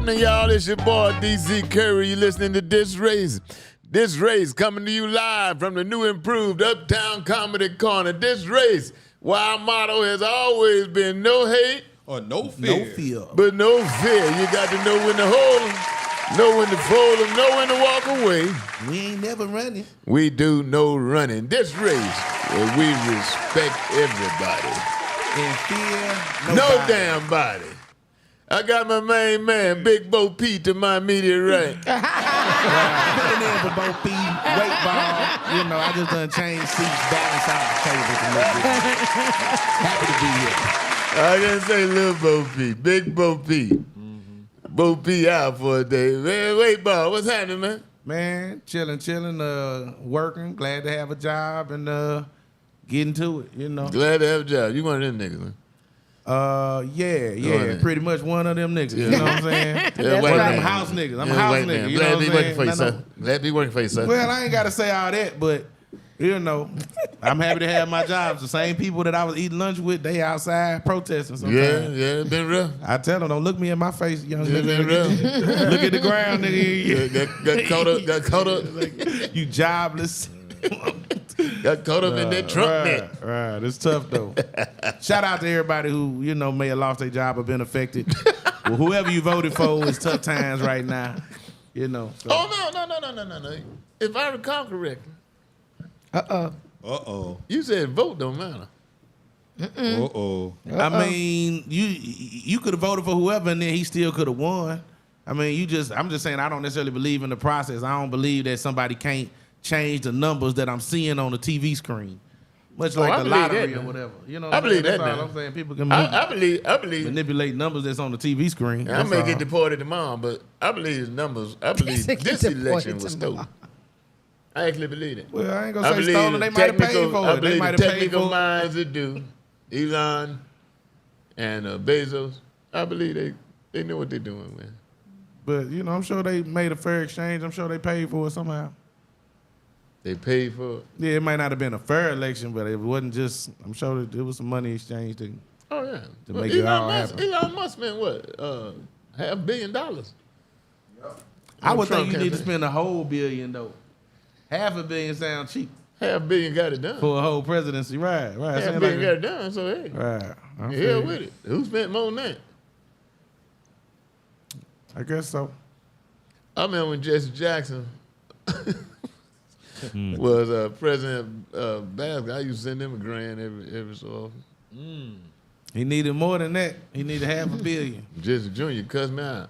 happening, y'all? It's your boy, DC Curry. You're listening to DisRace. DisRace coming to you live from the new improved Uptown Comedy Corner. DisRace, why our motto has always been no hate or no fear. No fear. But no fear. You got to know when to hold them, know when to fold them, know when to walk away. We ain't never running. We do no running. DisRace, where we respect everybody. And fear no damn body. I got my main man, Big Bo P, to my immediate right. Put it in for Bo P, Weightball. You know, I just done changed seats, balance out the tables a little bit. Happy to be here. I didn't say little Bo P, Big Bo P. Bo P out for a day. Man, Weightball, what's happening, man? Man, chilling, working. Glad to have a job and getting to it, you know. Glad to have a job. You one of them niggas, man. Yeah, pretty much one of them niggas. Yeah. You know what I'm saying? Yeah, one of them house niggas. I'm a house nigga. You know Glad what to be I'm working saying? for you, son. Glad to be working for you, son. Well, I ain't got to say all that, but, you know, I'm happy to have my jobs. The same people that I was eating lunch with, they outside protesting sometimes. Yeah, it's been rough. I tell them, don't look me in my face, young It's been nigga. rough. Look at the ground, nigga. Got caught up. You jobless. Got caught up in that Trump net. Right, it's tough though. Shout out to everybody who, you know, may have lost their job or been affected. Well, whoever you voted for, it's tough times right now. You know. So. Oh, no. If I recall correctly. Uh-oh. You said vote don't matter. Uh-oh. I mean, you could have voted for whoever and then he still could have won. I mean, I'm just saying I don't necessarily believe in the process. I don't believe that somebody can't change the numbers that I'm seeing on the TV screen. Much like the lottery or whatever. You know, I believe that. That's all I'm saying. People can I believe manipulate numbers that's on the TV screen. I may get deported tomorrow, but I believe the numbers. I believe this election was stolen. I actually believe it. Well, I ain't gonna say stolen. They might have paid for it. I believe the technical minds that do, Elon and Bezos. I believe they know what they're doing, man. But you know, I'm sure they made a fair exchange. I'm sure they paid for it somehow. They paid for it? Yeah, it might not have been a fair election, but it wasn't just, I'm sure that there was some money exchanged to make it all happen. Elon Musk spent what? $500 million. I would think you need to spend a whole billion, though. $500 million sounds cheap. $500 million got it done. For a whole presidency, right. $500 million got it done, so hey. Right. Hell with it. Who spent more than that? I guess so. I remember when Jesse Jackson was president of basketball. I used to send him $1,000 every so often. He needed more than that. He needed $500 million. Jesse Jr. cussed me out.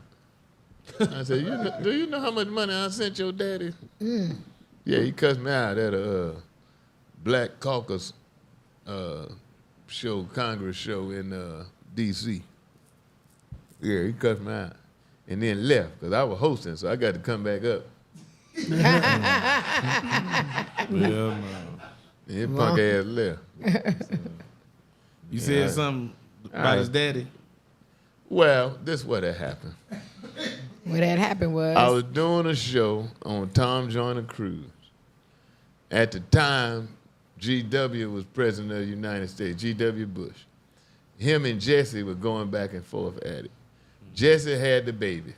I said, do you know how much money I sent your daddy? Yeah, he cussed me out at a Black Caucus show, Congress show in D.C. Yeah, he cussed me out. And then left, because I was hosting, so I got to come back up. Yeah, His punk ass left. You said something about his daddy? Well, this is what had happened. What had happened was I was doing a show on Tom Joyner Cruise. At the time, G.W. was president of the United States, G.W. Bush. Him and Jesse were going back and forth at it. Jesse had the baby.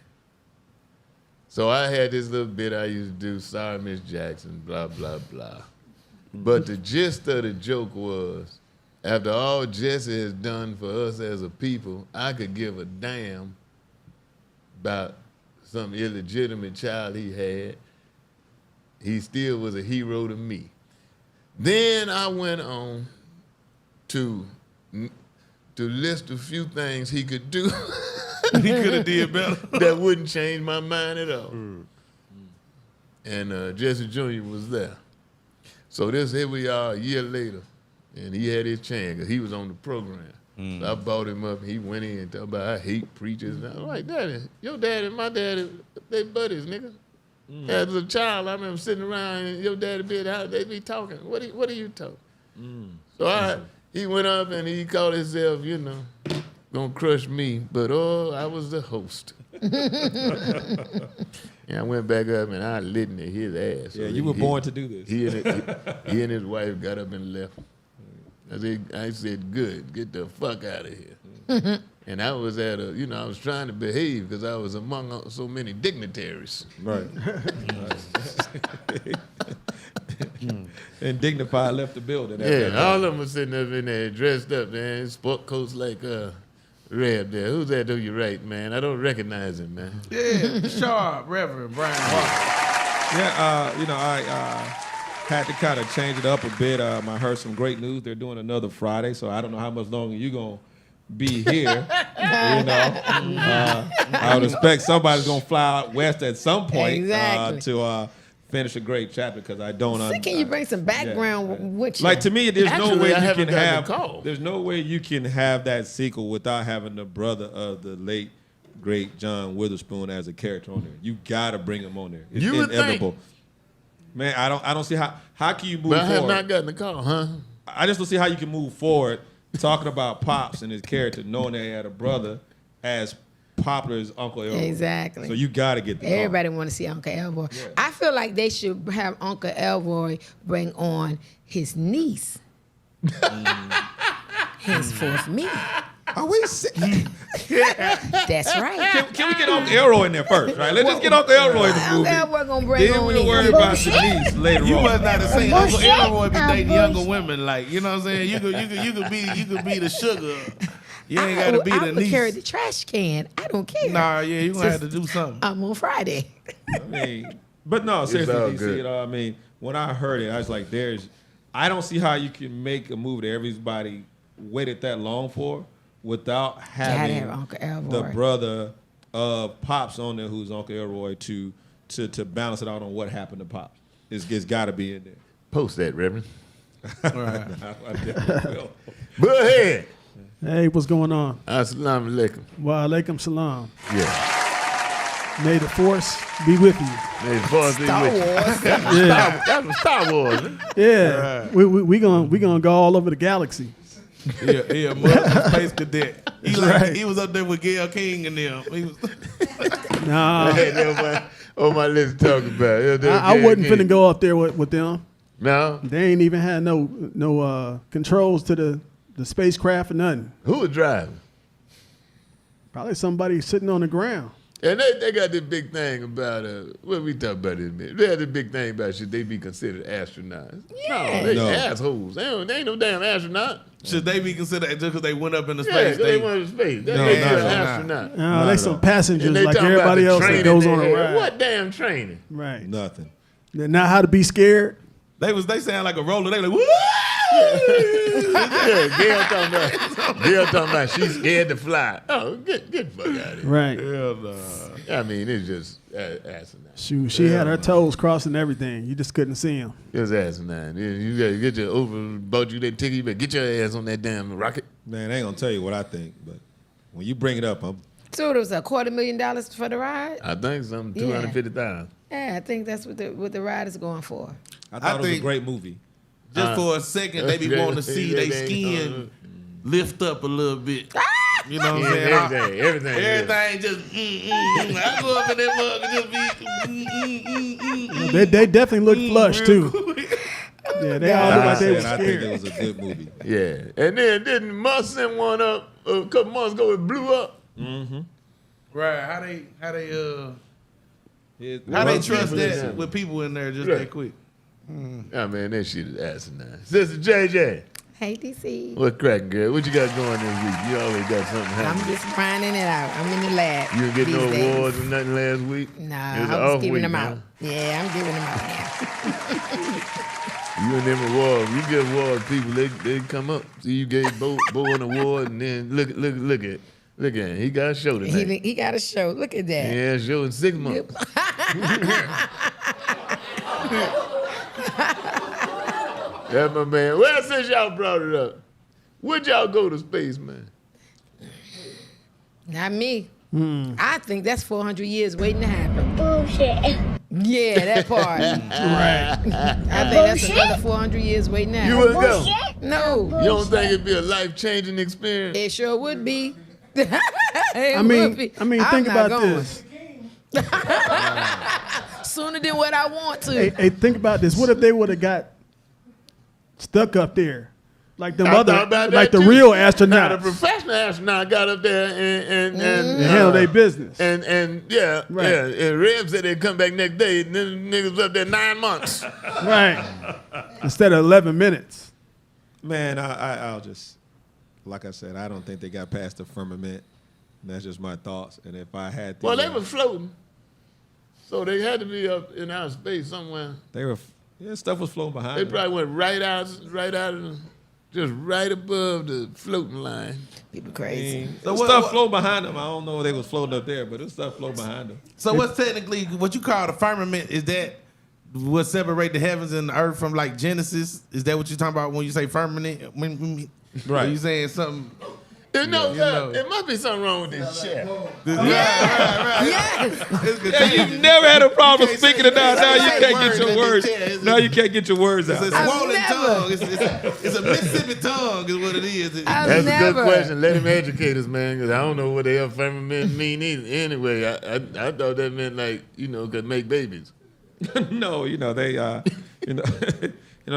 So I had this little bit I used to do, sorry, Miss Jackson, blah, blah, blah. But the gist of the joke was, after all Jesse has done for us as a people, I could give a damn about some illegitimate child he had. He still was a hero to me. Then I went on to list a few things he could do. He could have did better. That wouldn't change my mind at all. And Jesse Jr. was there. So here we are a year later, and he had his chance because he was on the program. So I brought him up, and he went in and talked about I hate preachers. And I was like, Daddy, your daddy and my daddy, they buddies, nigga. As a child, I remember sitting around and your daddy they be talking. What are you talking? So he went up and he called himself, you know, gonna crush me, but I was the host. And I went back up and I lit into his ass. Yeah, so you were born to do this. He and his wife got up and left. I said, good, get the fuck out of here. And I was at I was trying to behave because I was among so many dignitaries. Right. And Dignified left the building. All of them were sitting up in there dressed up, man, sport coats like Reb there. Who's that to your right, man? I don't recognize him, man. Yeah, Sharp, Reverend Brian Harper. Yeah, I had to kind of change it up a bit. I heard some great news. They're doing another Friday, so I don't know how much longer you're going to be here. I would expect somebody's going to fly out west at some point to finish a great chapter because I don't. Can you bring some background with you? Like, to me, there's no way you can have. Call. There's no way you can have that sequel without having the brother of the late great John Witherspoon as a character on there. You gotta bring him on there. It's inevitable. Man, I don't see how can you move forward. I have not gotten the call, huh? I just don't see how you can move forward talking about Pops and his character, knowing that he had a brother as popular as Uncle Elroy. Exactly. So you got to get the Everybody want to see Uncle Elroy. Yeah. I feel like they should have Uncle Elroy bring on his niece. Henceforth me. Are we sick? That's right. Can we get Uncle Elroy in there first, right? Let's just get Uncle Elroy in the movie. Uncle Elroy gonna bring then on we'll worry about the niece later You on. must not have seen Uncle Elroy be dating younger women, like, you know what I'm saying? You could be the sugar. You ain't got to be the I would niece. carry the trash can. I don't care. Nah, yeah, you gonna have to do something. I'm on Friday. I mean, but no, seriously, all DC, good. I mean, when I heard it, I was like, I don't see how you can make a movie that everybody waited that long for without having Uncle Elroy. the brother of Pops on there who's Uncle Elroy to balance it out on what happened to Pops. It's got to be in there. Post that, Reverend. Right. I definitely will. Go ahead. Hey, what's going on? Assalamu alaikum. Wa alaikum salam. Yeah. May the force be with you. May the force be Star with you. Wars. Yeah, That was Star Wars. Man. yeah. We gonna go all over the galaxy. Yeah, Muslim space cadet. He was up there with Gayle King and them. He was Nah, I had that on my list to talk about. I wasn't finna go up there with them. No? They ain't even had no controls to the spacecraft or nothing. Who was driving? Probably somebody sitting on the ground. And they got this big thing about, what we talk about in a minute. They had this big thing about should they be considered astronauts? Yeah. No, they No. assholes. They ain't no damn astronaut. should they be considered just because they went up into Yeah, space? they went to space. They No, ain't no, an no, astronaut. No, they some passengers And they like talking about everybody the else that training goes they on a had. ride. What damn training? Right. Nothing. They're not how to be scared. They sound like a roller. They like, woo! Yeah, Gail talking about she's scared to fly. Oh, get the fuck out of here. Right. Hell no. I mean, it's just asinine. Shoot, she had her toes crossing everything. You just couldn't see them. It's asinine. You gotta get your bought you that ticket. You better get your ass on that damn rocket. Man, I ain't going to tell you what I think, but when you bring it up, So it was $250,000 for the ride? I think something Yeah. 250,000. Yeah, I think that's what the ride is going for. I thought it was a think- great movie. Just for a second, they be wanting to see their skin lift up a little bit. You know what I'm saying? Everything just, I go up in that mug and just be, They definitely looked flush too. Yeah, they all look like they were I think it scared. was a good movie. Yeah. And then didn't Musk send one up a couple months ago? It blew up. Right, how they trust that with people in there just Right. that quick? I mean, that shit is asinine. Sister JJ, Hey, DC. what's cracking, girl? What you got going this week? You always got something happening. I'm just grinding it out. I'm in the lab. You didn't get these no days. awards or nothing last week? Nah, It was I an was off giving week, them huh? out. Yeah, I'm giving them out now. You and them awards, you give awards people, they come up. See, you gave Bo an award, and then look at him. He got a show tonight. He got a show. Look at that. Yeah, show in 6 months. Yeah, my man. Well, since y'all brought it up, would y'all go to space, man? Not me. I think that's 400 years waiting to happen. Bullshit. Yeah, that part. Right. I think that's another 400 years waiting to happen. You would go. No. You don't think it'd be a life-changing experience? It sure would be. I mean, think about this. Sooner than what I want to. Hey, think about this. What if they would have got stuck up there? Like them I other, thought about like that the too. real Now the professionals. professional astronaut got up there and Handle their business. And yeah, Right. yeah. And Reb said they'd come back next day, and then the niggas was up there 9 months. Right. Instead of 11 minutes. Man, I'll just, like I said, I don't think they got past the firmament. That's just my thoughts. And if I had to, Well, they were floating, so they had to be up in outer space somewhere. stuff was floating behind They them. probably went right out of just right above the floating line. People crazy. So stuff floating behind them. I don't know if they was floating up there, but it stuff floating behind them. So what's technically what you call the firmament? Is that what separate the heavens and the earth from like Genesis? Is that what you're talking about when you say firmament? When Right. you saying something? You know, know. it must be something wrong with this chef. Right. Yes. Yeah, you've never had a problem speaking it out. Now you say can't words get your in the words. chair. Now you can't get your words It's a out. swollen never. tongue. It's a Mississippi tongue is what it is. I've That's a never. good question. Let him educate us, man, because I don't know what the hell firmament mean either. Anyway, I thought that meant like, could make babies. No, they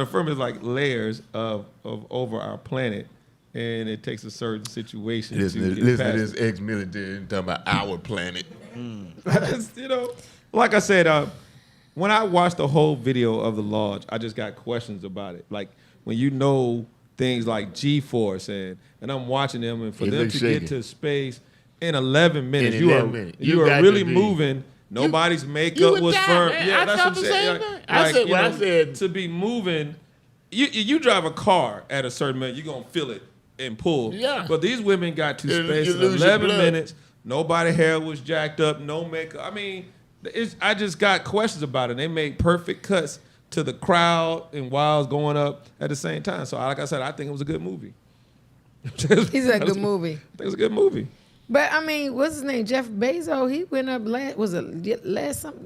firmament is like layers of over our planet. And it takes a certain situation Listen to to get past this ex-military talking about our planet. Like I said, when I watched the whole video of the launch, I just got questions about it. Like when you know things like G-force and I'm watching them, and for It them looks to shaky. get to space in 11 minutes, In you 11 are minutes. you You are got really to be- moving. Nobody's you makeup would was die, firm. man. Yeah, I that's thought what I'm the saying. same thing. I said what I said. To be moving, you drive a car at a certain minute, you're gonna feel it and pull. Yeah. But these women got to You space in lose your 11 blood. minutes. Nobody hair was jacked up, no makeup. I mean, I just got questions about it. They made perfect cuts to the crowd and Wild's going up at the same time. So like I said, I think it was a good movie. He's a good movie. I think it was a good movie. But I mean, what's his name? Jeff Bezos. He went up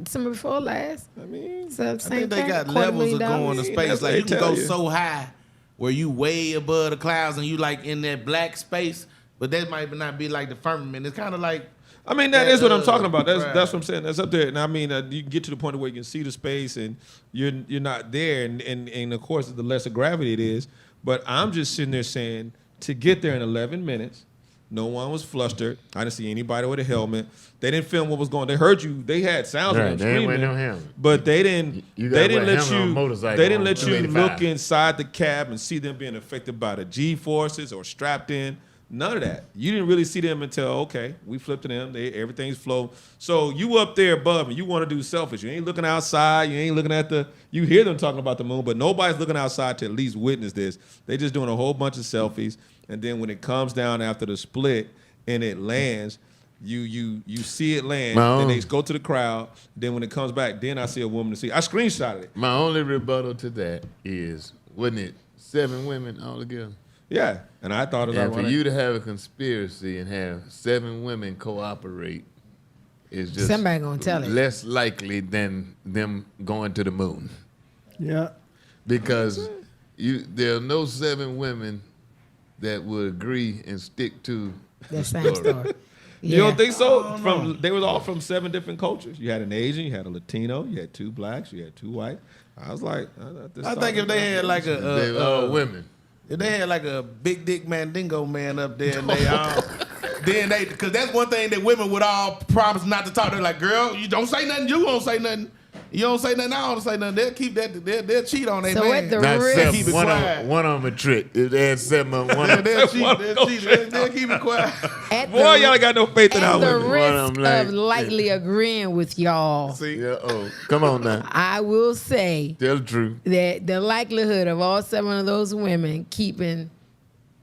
summer before last? I mean, So I same think they thing, got $250,000. levels of going to Yeah, space. that's what Like you they can tell go you. so high where you way above the clouds and you like in that black space, but that might not be like the firmament. It's kind of like I mean, that is what I'm talking about. That's Right. that's what I'm saying. That's up there. And I mean, you can get to the point where you can see the space and you're not there. And of course, the lesser gravity it is. But I'm just sitting there saying, to get there in 11 minutes, no one was flustered. I didn't see anybody with a helmet. They didn't film what was going on. They heard you. They had sounds Right, of them they ain't wearing screaming. no helmet. But they didn't. You They gotta didn't wear a let helmet on a you. motorcycle They didn't on let you 285. look inside the cab and see them being affected by the G forces or strapped in. None of that. You didn't really see them until, okay, we flipped to them. Everything's flow. So you up there above and you want to do selfish. You ain't looking outside. You ain't looking at you hear them talking about the moon, but nobody's looking outside to at least witness this. They just doing a whole bunch of selfies. And then when it comes down after the split and it lands, you see it land. My Then they own- go to the crowd. Then when it comes back, then I see a woman to see. I screenshotted it. My only rebuttal to that is, wasn't it 7 women altogether? Yeah. And I thought it was And for ironic. you to have a conspiracy and have 7 women cooperate is just Somebody gonna tell it. less likely than them going to the moon. Yeah. Because there are no 7 women that would agree and stick to That same story. You don't think so? They was all from 7 different cultures. You had an Asian, you had a Latino, you had 2 blacks, you had 2 white. I was like, I think if they had like they all women. if they had like a big dick mandingo man up there and they all then they because that's one thing that women would all promise not to talk. They're like, girl, you don't say nothing, you won't say nothing. You don't say nothing, I don't say nothing. They'll keep that. They'll cheat on their So man. at the Not risk- 7. Keep it One quiet. of them a trick. If they had 7 of them, one of them. They'll cheat. They'll keep it quiet. At boy, the, y'all ain't got no faith in our at the women. One of risk them like- of lightly agreeing with y'all, Yeah, come on now. I will say Tell the truth. that the likelihood of all 7 of those women keeping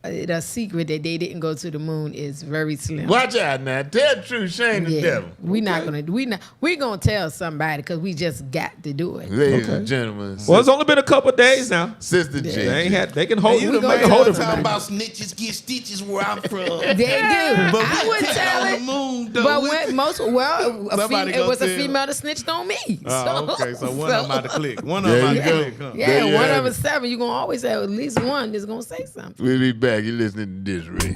it a secret that they didn't go to the moon is very slim. Watch out now. Tell the truth, shame the devil. We're gonna tell somebody because we just got to do it. Ladies and gentlemen, Well, it's only been a couple days now. Sister They J. ain't had. They can hold. You We the can man hold it talking from about snitches get stitches where I'm from. They do. But I we would tell tell on it. the moon, though. But We- when Somebody it go was a tell. female that snitched on me. Oh, okay, so one of them out to click. One of There them out you to go. click. Huh? Yeah, There you one have of it. us 7. You're gonna always have at least one that's gonna say something. We'll be back. You're listening to DisRace.